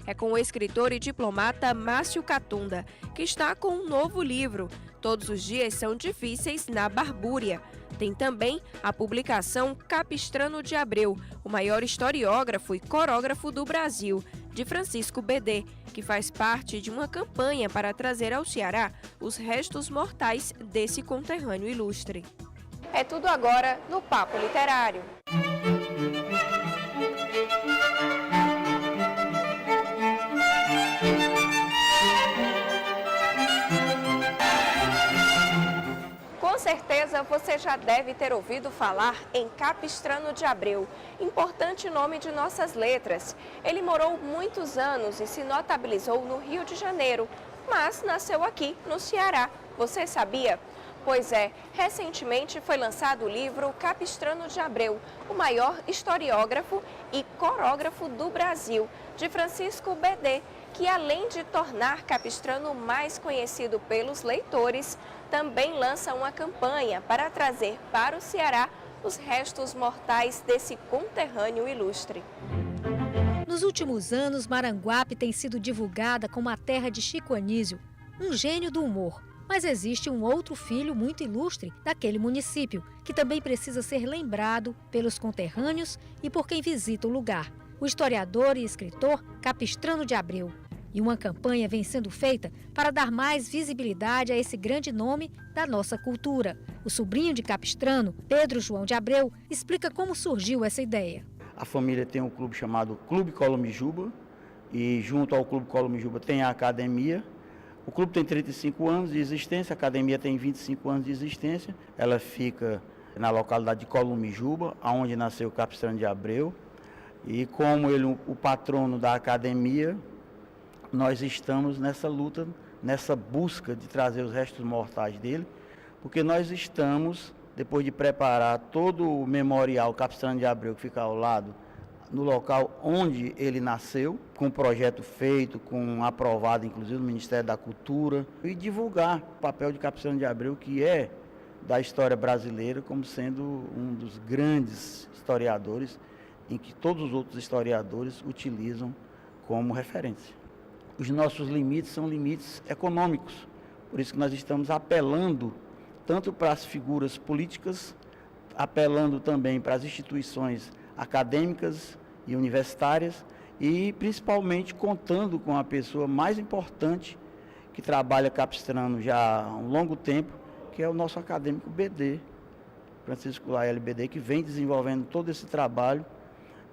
é com o escritor e diplomata Márcio Catunda, que está com um novo livro, Todos os Dias São Difíceis na Barbúria. Tem também a publicação Capistrano de Abreu, o maior historiógrafo e corógrafo do Brasil, de Francisco BD, que faz parte de uma campanha para trazer ao Ceará os restos mortais desse conterrâneo ilustre. É tudo agora no Papo Literário. Com certeza você já deve ter ouvido falar em Capistrano de Abreu, importante nome de nossas letras. Ele morou muitos anos e se notabilizou no Rio de Janeiro, mas nasceu aqui no Ceará. Você sabia? Pois é, recentemente foi lançado o livro Capistrano de Abreu, o maior historiógrafo e corógrafo do Brasil, de Francisco BD, que além de tornar Capistrano mais conhecido pelos leitores, também lança uma campanha para trazer para o Ceará os restos mortais desse conterrâneo ilustre. Nos últimos anos, Maranguape tem sido divulgada como a terra de Chico Anísio, um gênio do humor. Mas existe um outro filho muito ilustre daquele município, que também precisa ser lembrado pelos conterrâneos e por quem visita o lugar. O historiador e escritor Capistrano de Abreu. E uma campanha vem sendo feita para dar mais visibilidade a esse grande nome da nossa cultura. O sobrinho de Capistrano, Pedro João de Abreu, explica como surgiu essa ideia. A família tem um clube chamado Clube Colomijuba e junto ao Clube Colomijuba tem a academia. O clube tem 35 anos de existência, a academia tem 25 anos de existência. Ela fica na localidade de Colomijuba, onde nasceu Capistrano de Abreu. E como ele o patrono da academia, nós estamos nessa luta, nessa busca de trazer os restos mortais dele, porque nós estamos, depois de preparar todo o memorial Capistrano de Abreu, que fica ao lado, no local onde ele nasceu, com um projeto feito, com aprovado inclusive no Ministério da Cultura, e divulgar o papel de Capistrano de Abreu, que é da história brasileira, como sendo um dos grandes historiadores, em que todos os outros historiadores utilizam como referência. Os nossos limites são limites econômicos, por isso que nós estamos apelando tanto para as figuras políticas, apelando também para as instituições acadêmicas e universitárias e principalmente contando com a pessoa mais importante que trabalha Capistrano já há um longo tempo, que é o nosso acadêmico BD, Francisco Lael BD, que vem desenvolvendo todo esse trabalho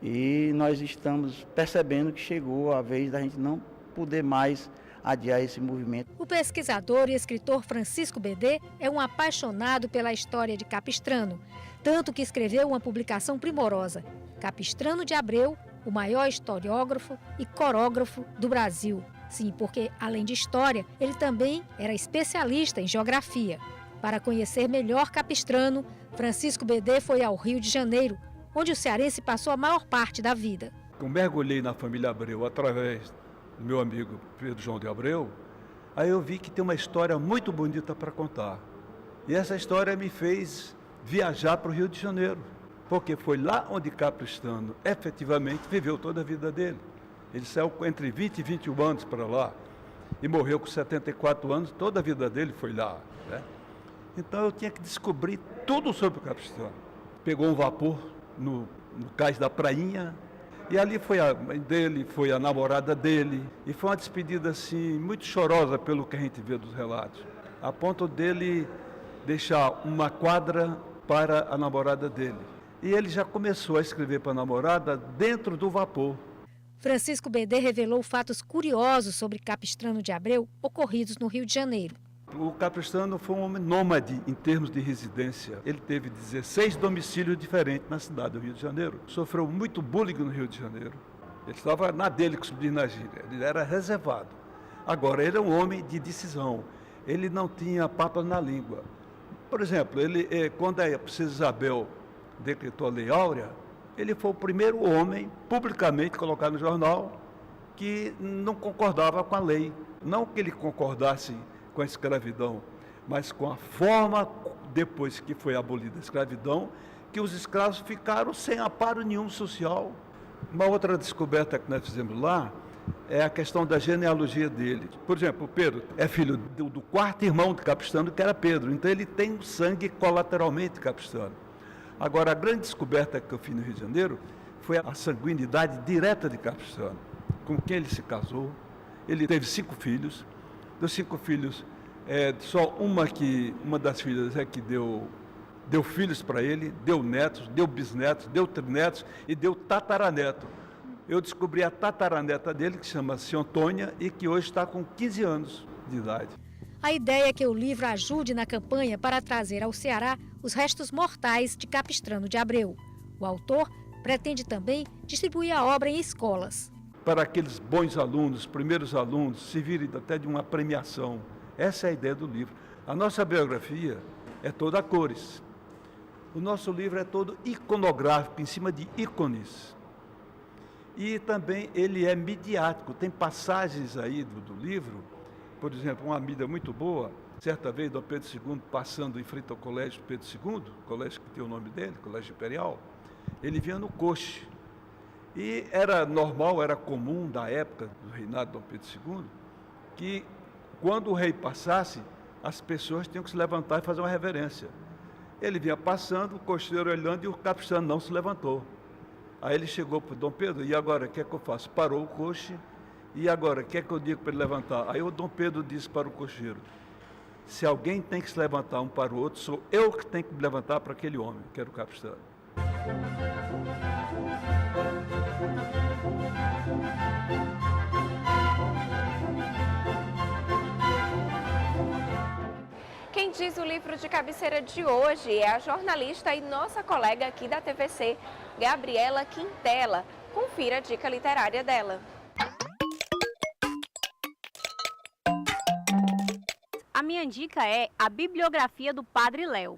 e nós estamos percebendo que chegou a vez da gente não poder mais adiar esse movimento. O pesquisador e escritor Francisco BD é um apaixonado pela história de Capistrano, tanto que escreveu uma publicação primorosa, Capistrano de Abreu, o maior historiógrafo e corógrafo do Brasil. Sim, porque, além de história, ele também era especialista em geografia. Para conhecer melhor Capistrano, Francisco BD foi ao Rio de Janeiro, onde o cearense passou a maior parte da vida. Eu mergulhei na família Abreu através do meu amigo Pedro João de Abreu, aí eu vi que tem uma história muito bonita para contar. E essa história me fez viajar para o Rio de Janeiro, porque foi lá onde Capistrano efetivamente viveu toda a vida dele. Ele saiu entre 20 e 21 anos para lá e morreu com 74 anos, toda a vida dele foi lá, né? Então eu tinha que descobrir tudo sobre o Capistrano. Pegou um vapor no cais da Prainha, e ali foi a mãe dele, foi a namorada dele, e foi uma despedida assim, muito chorosa pelo que a gente vê dos relatos, a ponto dele deixar uma quadra para a namorada dele. E ele já começou a escrever para a namorada dentro do vapor. Francisco BD revelou fatos curiosos sobre Capistrano de Abreu ocorridos no Rio de Janeiro. O Capistrano foi um homem nômade em termos de residência. Ele teve 16 domicílios diferentes na cidade do Rio de Janeiro. Sofreu muito bullying no Rio de Janeiro. Ele estava na dele, como se diz na gíria. Ele era reservado. Agora, ele é um homem de decisão. Ele não tinha papas na língua. Por exemplo, quando a princesa Isabel decretou a Lei Áurea, ele foi o primeiro homem publicamente colocado no jornal que não concordava com a lei. Não que ele concordasse com a escravidão, mas com a forma, depois que foi abolida a escravidão, que os escravos ficaram sem amparo nenhum social. Uma outra descoberta que nós fizemos lá é a questão da genealogia dele. Por exemplo, o Pedro é filho do quarto irmão de Capistrano, que era Pedro. Então ele tem um sangue colateralmente capistrano. Agora, a grande descoberta que eu fiz no Rio de Janeiro foi a sanguinidade direta de Capistrano, com quem ele se casou. Ele teve 5 filhos. Dos 5 filhos, só uma das filhas é que deu filhos para ele, deu netos, deu bisnetos, deu trinetos e deu tataraneto. Eu descobri a tataraneta dele, que chama-se Antônia, e que hoje está com 15 anos de idade. A ideia é que o livro ajude na campanha para trazer ao Ceará os restos mortais de Capistrano de Abreu. O autor pretende também distribuir a obra em escolas. Para aqueles bons alunos, primeiros alunos, se virem até de uma premiação. Essa é a ideia do livro. A nossa biografia é toda a cores. O nosso livro é todo iconográfico, em cima de ícones. E também ele é midiático. Tem passagens aí do livro, por exemplo, uma mídia muito boa. Certa vez, Dom Pedro II, passando em frente ao Colégio Pedro II, colégio que tem o nome dele, Colégio Imperial, ele vinha no coche. E era normal, era comum da época do reinado de Dom Pedro II, que quando o rei passasse, as pessoas tinham que se levantar e fazer uma reverência. Ele vinha passando, o cocheiro olhando e o capistrano não se levantou. Aí ele chegou para o Dom Pedro, e agora, o que é que eu faço? Parou o coche, e agora, o que é que eu digo para ele levantar? Aí o Dom Pedro disse para o cocheiro, se alguém tem que se levantar um para o outro, sou eu que tenho que me levantar para aquele homem, que era o capistrano. Quem diz o livro de cabeceira de hoje é a jornalista e nossa colega aqui da TVC, Gabriela Quintela. Confira a dica literária dela. A minha dica é A Bibliografia do Padre Léo.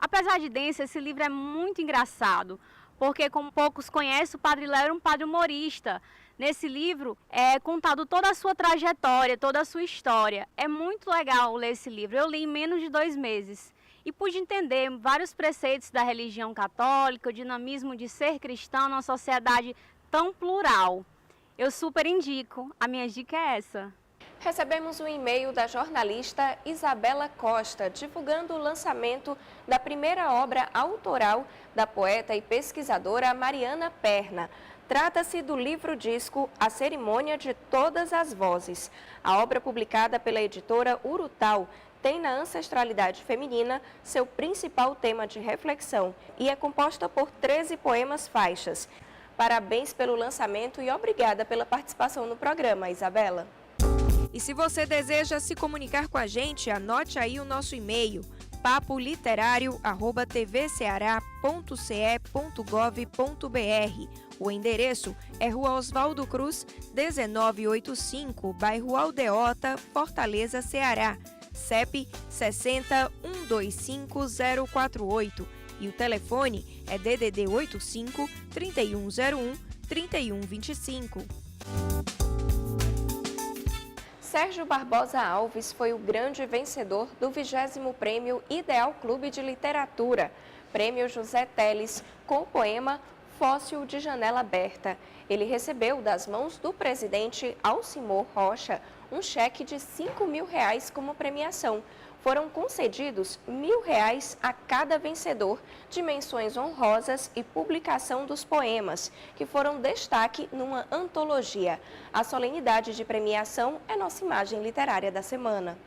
Apesar de denso, esse livro é muito engraçado, porque como poucos conhecem, o Padre Léo era um padre humorista. Nesse livro é contado toda a sua trajetória, toda a sua história. É muito legal ler esse livro. Eu li em menos de 2 meses e pude entender vários preceitos da religião católica, o dinamismo de ser cristão numa sociedade tão plural. Eu super indico. A minha dica é essa. Recebemos um e-mail da jornalista Isabela Costa, divulgando o lançamento da primeira obra autoral da poeta e pesquisadora Mariana Perna. Trata-se do livro-disco A Cerimônia de Todas as Vozes. A obra, publicada pela editora Urutau, tem na ancestralidade feminina seu principal tema de reflexão e é composta por 13 poemas-faixas. Parabéns pelo lançamento e obrigada pela participação no programa, Isabela. E se você deseja se comunicar com a gente, anote aí o nosso e-mail, papoliterário@tvceara.ce.gov.br. O endereço é Rua Oswaldo Cruz, 1985, bairro Aldeota, Fortaleza, Ceará. CEP 60125048 e o telefone é DDD 85 3101 3125. Sérgio Barbosa Alves foi o grande vencedor do 20º Prêmio Ideal Clube de Literatura, Prêmio José Teles, com o poema Fóssil de Janela Aberta. Ele recebeu das mãos do presidente Alcimor Rocha um cheque de R$5.000 como premiação. Foram concedidos R$1.000 a cada vencedor de menções honrosas e publicação dos poemas, que foram destaque numa antologia. A solenidade de premiação é nossa imagem literária da semana.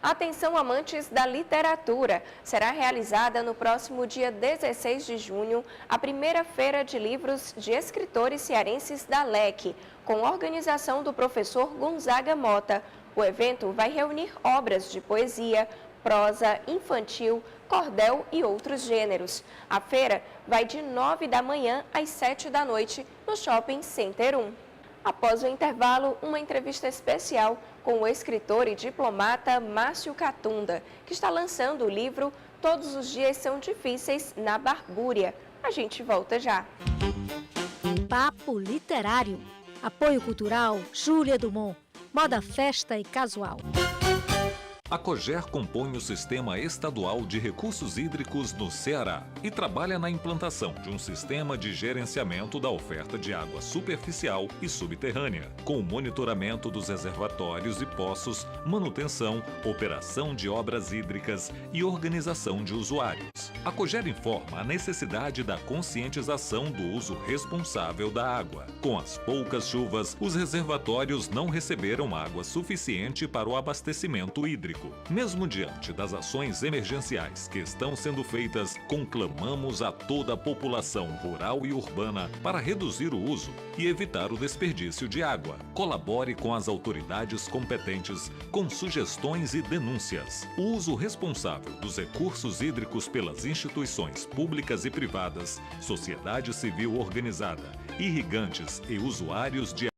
Atenção, amantes da literatura! Será realizada no próximo dia 16 de junho a primeira feira de livros de escritores cearenses da LEC, com organização do professor Gonzaga Mota. O evento vai reunir obras de poesia, prosa, infantil, cordel e outros gêneros. A feira vai de 9 da manhã às 7 da noite no Shopping Center 1. Após o intervalo, uma entrevista especial com o escritor e diplomata Márcio Catunda, que está lançando o livro Todos os Dias São Difíceis na Barbúria. A gente volta já. Papo Literário. Apoio Cultural Júlia Dumont. Moda, festa e casual. A Coger compõe o Sistema Estadual de Recursos Hídricos no Ceará e trabalha na implantação de um sistema de gerenciamento da oferta de água superficial e subterrânea, com o monitoramento dos reservatórios e poços, manutenção, operação de obras hídricas e organização de usuários. A Coger informa a necessidade da conscientização do uso responsável da água. Com as poucas chuvas, os reservatórios não receberam água suficiente para o abastecimento hídrico. Mesmo diante das ações emergenciais que estão sendo feitas, conclamamos a toda a população rural e urbana para reduzir o uso e evitar o desperdício de água. Colabore com as autoridades competentes com sugestões e denúncias. O uso responsável dos recursos hídricos pelas instituições públicas e privadas, sociedade civil organizada, irrigantes e usuários de